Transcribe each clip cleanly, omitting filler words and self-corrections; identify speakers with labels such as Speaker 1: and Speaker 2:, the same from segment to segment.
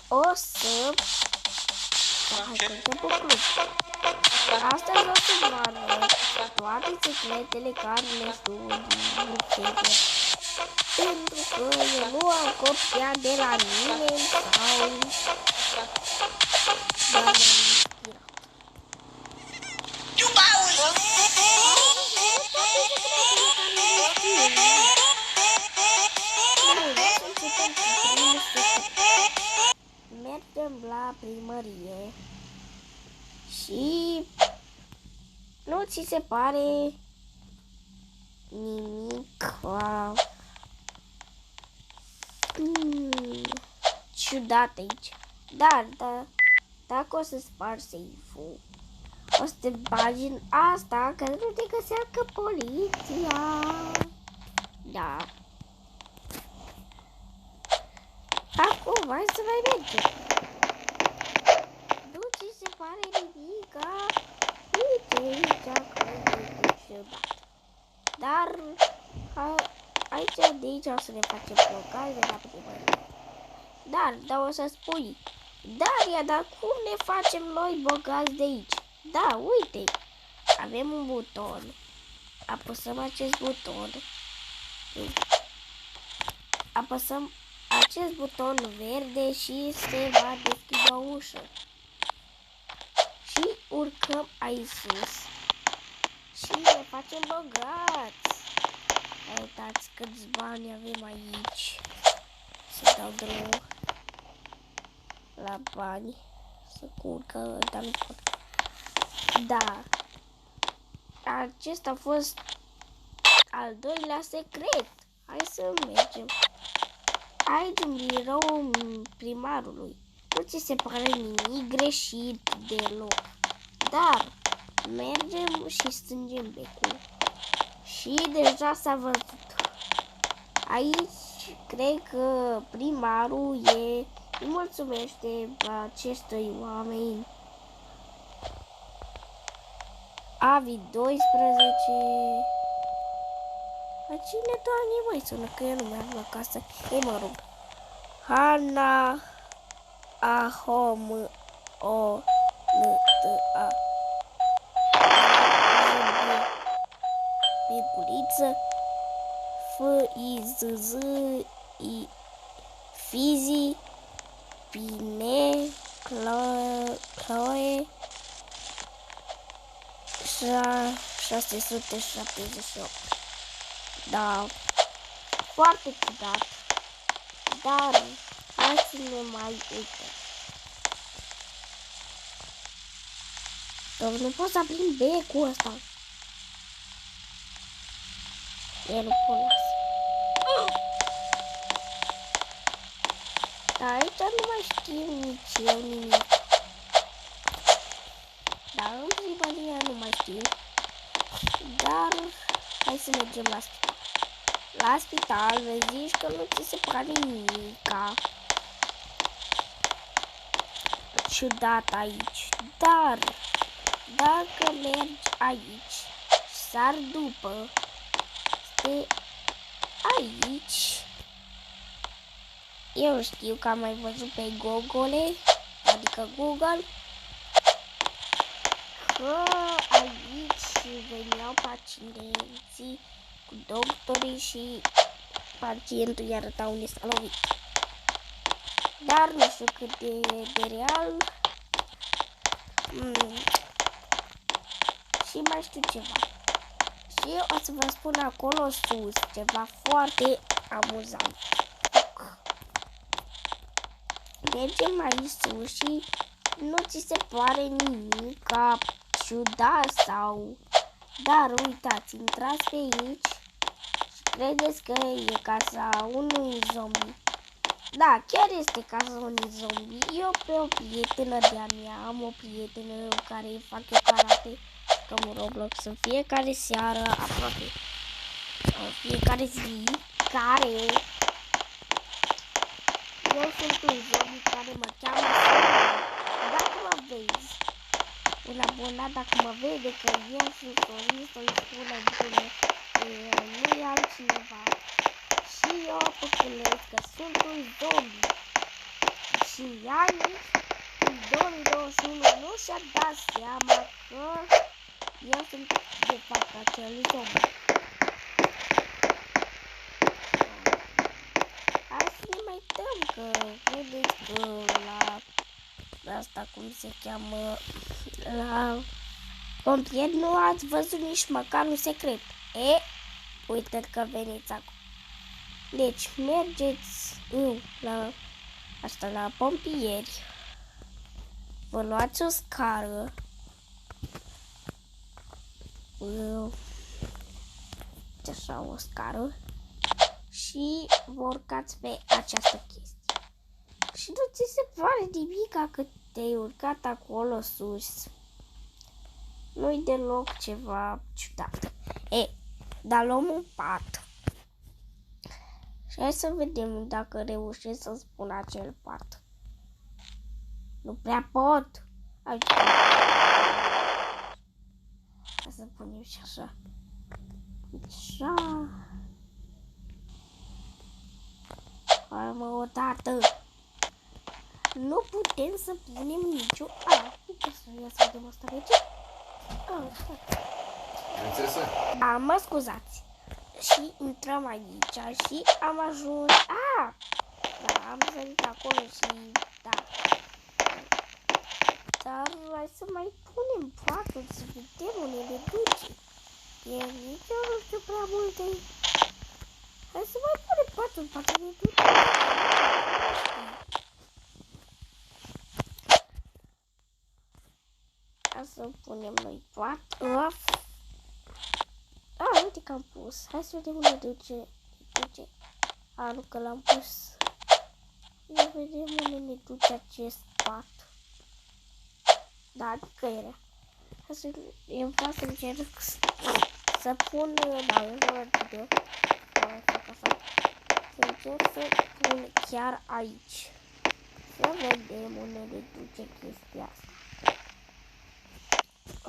Speaker 1: o să... Hai că te bucur. Astăzi o să vă arăt toate secretele care le știu din Brookhaven. Pentru că eu nu am copiat de la nimeni sau doar m-am inspirat. Mergem la primărie și nu ți se pare nimic ciudat aici. Dar dacă o să spargi safe-ul, o să te bagi în asta ca să nu te găsească poliția. Da. Acum, hai să mai mergem. Nu ți se pare nimica? Uite aici că e ciudat. Dar aici de aici o să ne facem blocaj de la primărie. Dar o să spui, Daria, dar cum ne facem noi bogați de aici? Da, uite, avem un buton. Apăsăm acest buton. Apăsăm acest buton verde și se va deschide o ușă. Și urcăm aici sus. Și ne facem bogați. Uitați câți bani avem aici. Să dau drumul la bani. Să curcă, dar nu pot. Da. Acesta a fost al doilea secret. Hai să mergem. Aici în biroul primarului. Nu ți se pare nimic greșit deloc. Dar mergem și strângem becul. Și deja s-a văzut. Aici cred că primarul îi mulțumește acestui oameni. Avi 12. La cine, Doamne, mai sună? Că eu nu merg la casă. Ei, mă rog. Hana Ahom O N T A Beguliță F I Z Z I Fizi Pine Chloe 678. Da, foarte ciudat, dar hai să ne mai uităm. Doamne, nu pot să aprind becul ăsta. El nu pot lasă. Dar aici nu mai știu nici eu nimic. Dar în primărie nu mai știu. Dar hai să mergem la spital. La spital vezi că nu ți se pare nimica ciudat aici. Dar dacă mergi aici și sar după aici, eu știu că am mai văzut pe Google, adică Google, că aici veneau pacienții cu doctorii și pacientul îi arăta unde s-a lovit. Dar nu știu cât de real. Și mai știu ceva. Și eu o să vă spun acolo sus ceva foarte amuzant. Mergem aici sus și nu ți se pare nimic ca ciudat sau... Dar uitați, intrați pe aici și credeți că e casa unui zombie. Da, chiar este casa unui zombie. Eu pe o prietenă de-a mea am o prietenă care fac eu karate, cam Roblox în fiecare seară, aproape în fiecare zi, care eu sunt un zombie care mă cheamă Sorin. Dacă mă vezi, un abonat dacă mă vede că eu sunt Sorin, să-i spună bine, nu e altcineva. Și eu păcălesc că sunt un zombie. Și Ianis în 2021 nu și-a dat seama că eu sunt de fapt acel zombie. Hai să ne mai dăm că vedeți că la asta cum se cheamă, la pompieri nu ați văzut nici măcar un secret. Uite că veniți acum. Deci mergeți la pompieri. Vă luați o scară. Așa, o scară. Și vă urcați pe această chestie. Și nu ți se pare nimic că te-ai urcat acolo sus. Nu-i deloc ceva ciudat. Dar luăm un pat. Și hai să vedem dacă reușesc să spun acel pat. Nu prea pot. Hai să punem și așa. Așa. Hai mă, o dată. Nu putem să punem nicio... uite să vedem asta de ce. Mă scuzați. Și intrăm aici și am ajuns... Da, am sărit acolo și... Da. Dar hai să mai punem patul să vedem unde ne duce. Nici eu nu știu prea multe. Hai să mai punem patul, poate ne duce. Hai să punem noi pat. Uite că am pus. Hai să vedem unde duce. Nu că l-am pus. Ia vedem unde ne duce acest pat. Da, adică era. Eu vreau să încerc să pun, eu nu video. Să încerc să pun chiar aici. Să vedem unde ne duce chestia asta.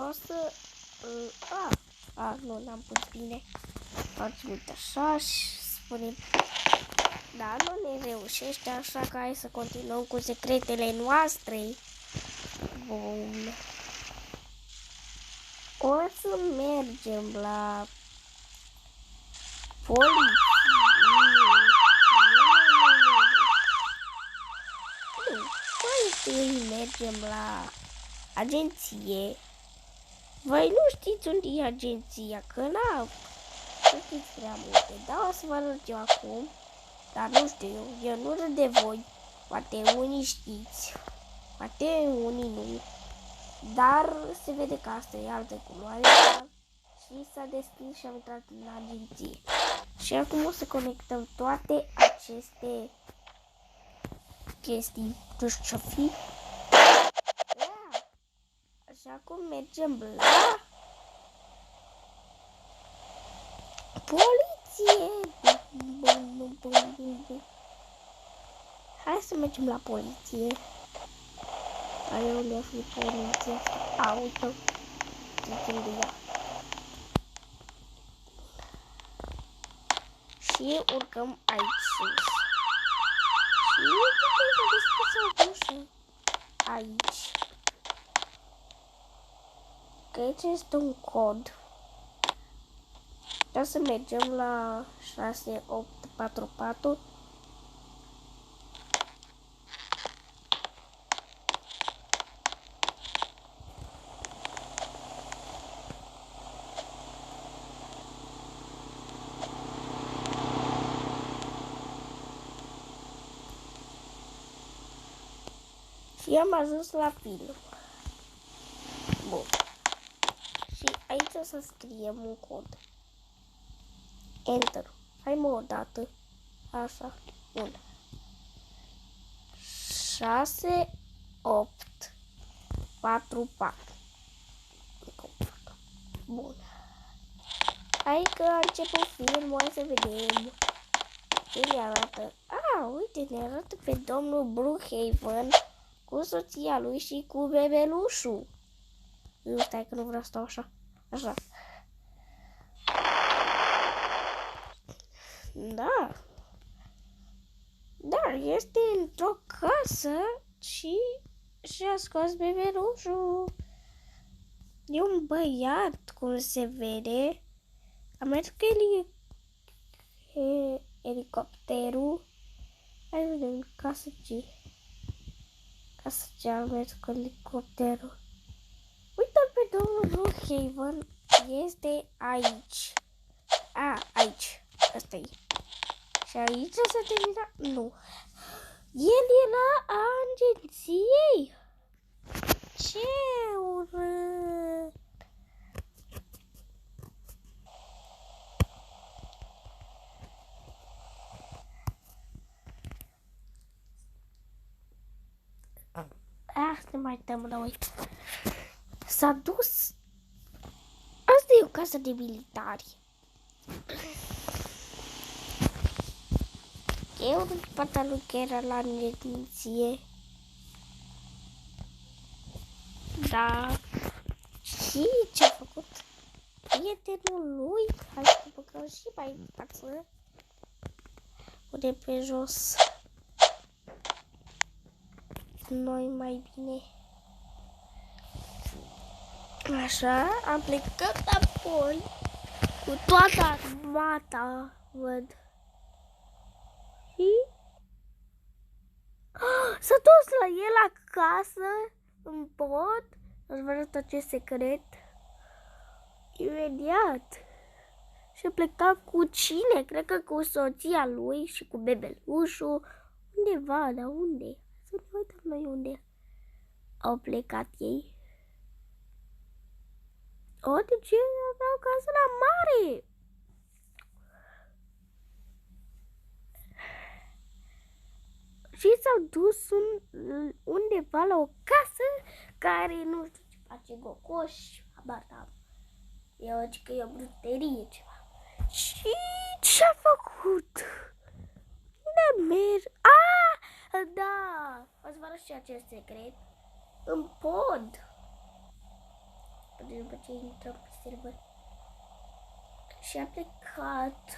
Speaker 1: O să... nu, n-am pus bine. Facem uite așa și spunem... Da, nu ne reușește, așa că hai să continuăm cu secretele noastre. Bun. O să mergem la poliție. Mai mergem la agenție. Voi nu știți unde e agenția, că nu știți prea multe. Da, o să vă arăt eu acum. Dar nu știu eu nu râd de voi. Poate unii știți, poate unii nu. Dar se vede că asta e altă culoare. Și s-a deschis și am intrat în agenție. Și acum o să conectăm toate aceste chestii. Nu știu ce-o fi. Și acum mergem la poliție. Hai să mergem la poliție. Are unde a fi poliția asta? Uite. Zicem de ea. Și urcăm aici sus. Și putem să deschis o ușă. Aici. Că aici este un cod. Trebuie să mergem la 6844. Și am ajuns la film. Bun. Și aici o să scriem un cod. Enter. Hai mă o dată. Așa. 1 6 8 4 4. Bun. Hai că a început filmul. Hai să vedem. Ce ne arată? Uite, ne arată pe domnul Brookhaven cu soția lui și cu bebelușul. Stai că nu vreau să stau așa. Așa. Da. Da, este într-o casă și a scos bebelușul. E un băiat, cum se vede. A mers cu elicopterul. Hai să vedem, casă ce a mers cu elicopterul. Uite-l pe domnul Brookhaven. Este aici. Aici. Asta-i. Și aici s-a terminat. Nu. El era a agenției. Ce urât. Să ne mai dăm înapoi. S-a dus. Asta e o casă de militari. Eu în partea lui că era la netinție. Da. Și ce-a făcut prietenul lui? Hai să băgăm și mai în față. Pune pe jos. Noi mai bine. Așa, am plecat apoi cu toată armata, văd. Și s-a dus la el acasă, în pod, aș vrea tot ce secret. Imediat. Și a plecat cu cine? Cred că cu soția lui și cu bebelușul. Undeva, dar unde? Să ne uităm noi unde au plecat ei. De ce aveau casă la mare? Și s-au dus undeva la o casă care nu știu ce face Gogoș, habar n-am. Eu zic că e o bruterie ceva. Și ce-a făcut? Unde merg? Da! O să vă arăt și acest secret. În pod. După ce intrăm pe server. Și a plecat.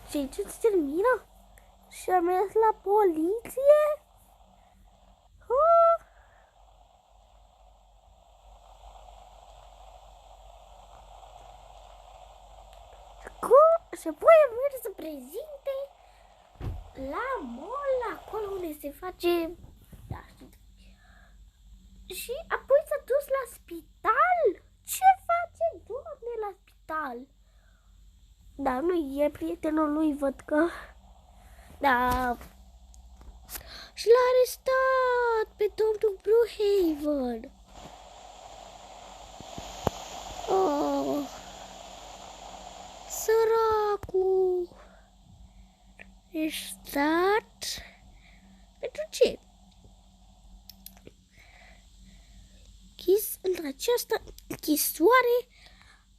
Speaker 1: Ce se termină? Și a mers la poliție? Și apoi a mers să prezinte la mall, acolo unde se face... Da, știți. Și apoi s-a dus la spital? Ce face, Doamne, la spital? Da, nu e prietenul lui, văd că... Da. Și l-a arestat pe domnul Brookhaven. Săracul. Arestat. Pentru ce? În această închisoare,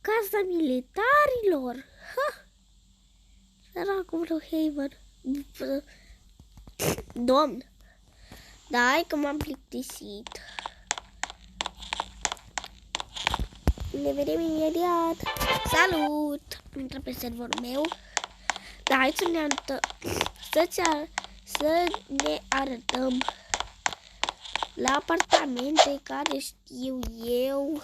Speaker 1: casa militarilor. Săracul Brookhaven. Domn. Da, hai că m-am plictisit. Ne vedem imediat. Salut! Intră pe serverul meu. Da, hai să ne arătăm la apartamente care știu eu.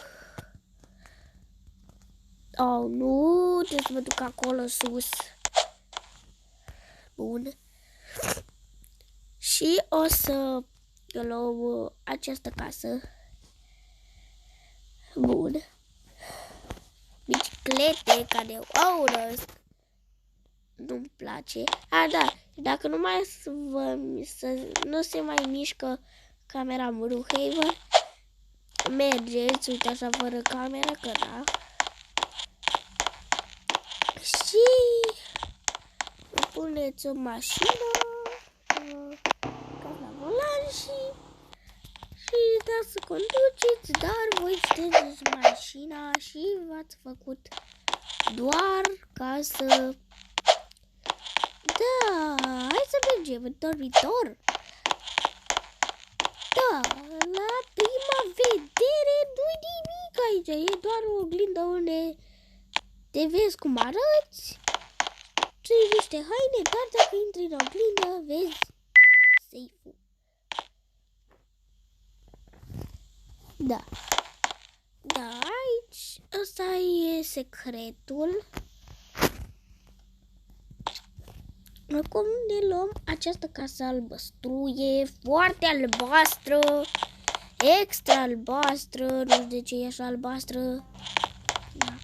Speaker 1: Nu, trebuie să mă duc acolo sus. Bun. Și o să luăm această casă. Bun. Biciclete care au urăsc. Nu-mi place. Da. Dacă nu mai nu se mai mișcă camera Brookhaven, mergeți, uite așa fără camera, că da. Și puneți o mașină ca la volan și da să conduceți, dar voi ștergeți mașina și v-ați făcut doar ca să... Da, hai să mergem în dormitor. Da, la prima vedere nu-i nimic aici, e doar o oglindă unde te vezi cum arăți ții niște haine, dar dacă intri în oglindă, vezi safe-ul. Da. Da, aici, ăsta e secretul. Acum ne luăm această casă albăstru, e foarte albastră, extra albastră, nu știu de ce e așa albastră. Da.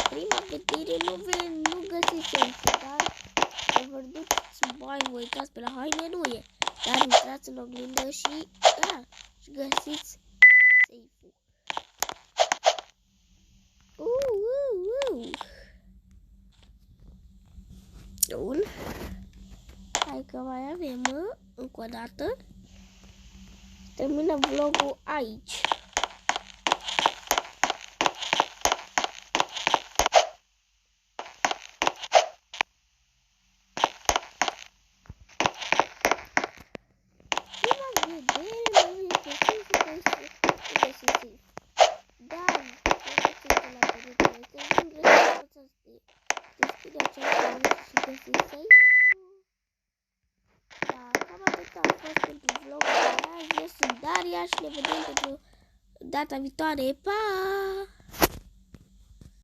Speaker 1: Prima vedere nu găsiți sensul, dar dacă vă duceți mai vă uitați pe la haine, nu e. Dar intrați în oglindă și găsiți safe-ul. Bun. Hai că mai avem încă o dată. Termină vlogul aici. Și ne vedem pentru data viitoare. Pa!